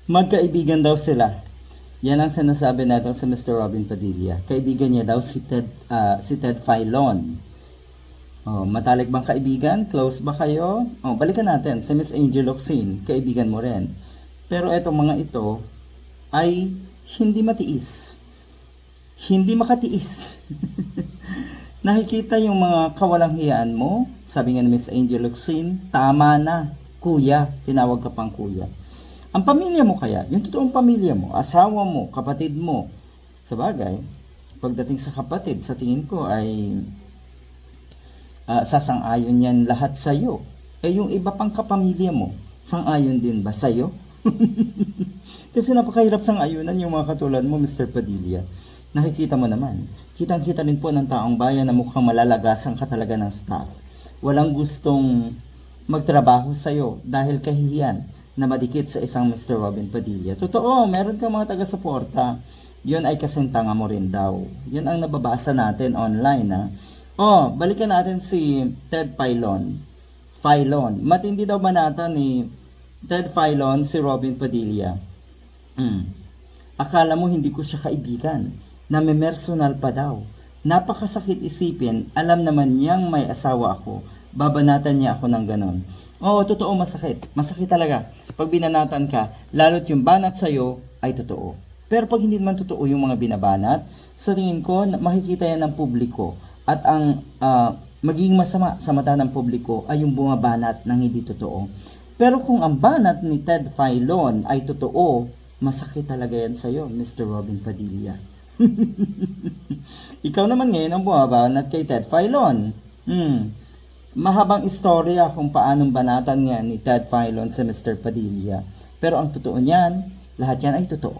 Magkaibigan daw sila. Yan ang sinasabi natin sa Mr. Robin Padilla. Kaibigan niya daw si Ted Filon. Oh, matalik bang kaibigan? Close ba kayo? Oh, balikan natin si Miss Angel Locsin. Kaibigan mo rin. Pero etong mga ito ay hindi matiis. Hindi makatiis. Nakikita yung mga kawalang hiyaan mo. Sabi nga ni Miss Angel Locsin, tama na, kuya. Tinawag ka pang kuya. Ang pamilya mo kaya, yung totoong pamilya mo, asawa mo, kapatid mo. Sa bagay, pagdating sa kapatid, sa tingin ko ay sasang-ayon yan lahat sa'yo. Eh yung iba pang kapamilya mo, sang-ayon din ba sa'yo? Kasi napakahirap sang-ayunan yung mga katulad mo, Mr. Padilla. Nakikita mo naman, kitang-kita rin po ng taong bayan na mukhang malalagasan ka talaga ng staff. Walang gustong magtrabaho sa'yo dahil kahihiyan na madikit sa isang Mr. Robin Padilla. Totoo, meron kang mga taga-suporta. Yun ay kasintanga mo rin daw. Yun ang nababasa natin online, ha. Oh, balikan natin si Ted Filon. Matindi daw manata ni Ted Filon si Robin Padilla. Akala mo hindi ko siya kaibigan. Name-personal pa daw. Napakasakit isipin, alam naman niyang may asawa ako. Babanatan niya ako ng ganon. Oo, totoo, masakit. Masakit talaga. Pag binanatan ka, lalo't yung banat sa'yo ay totoo. Pero pag hindi naman totoo yung mga binabanat, sa tingin ko, makikita yan ng publiko. At ang magiging masama sa mata ng publiko ay yung bumabanat ng hindi totoo. Pero kung ang banat ni Ted Filon ay totoo, masakit talaga yan sa'yo, Mr. Robin Padilla. Ikaw naman ngayon ang bumabanat kay Ted Filon. Mahabang istorya kung paanong banatan nga ni Ted Filon sa Mr. Padilla. Pero ang totoo niyan, lahat yan ay totoo.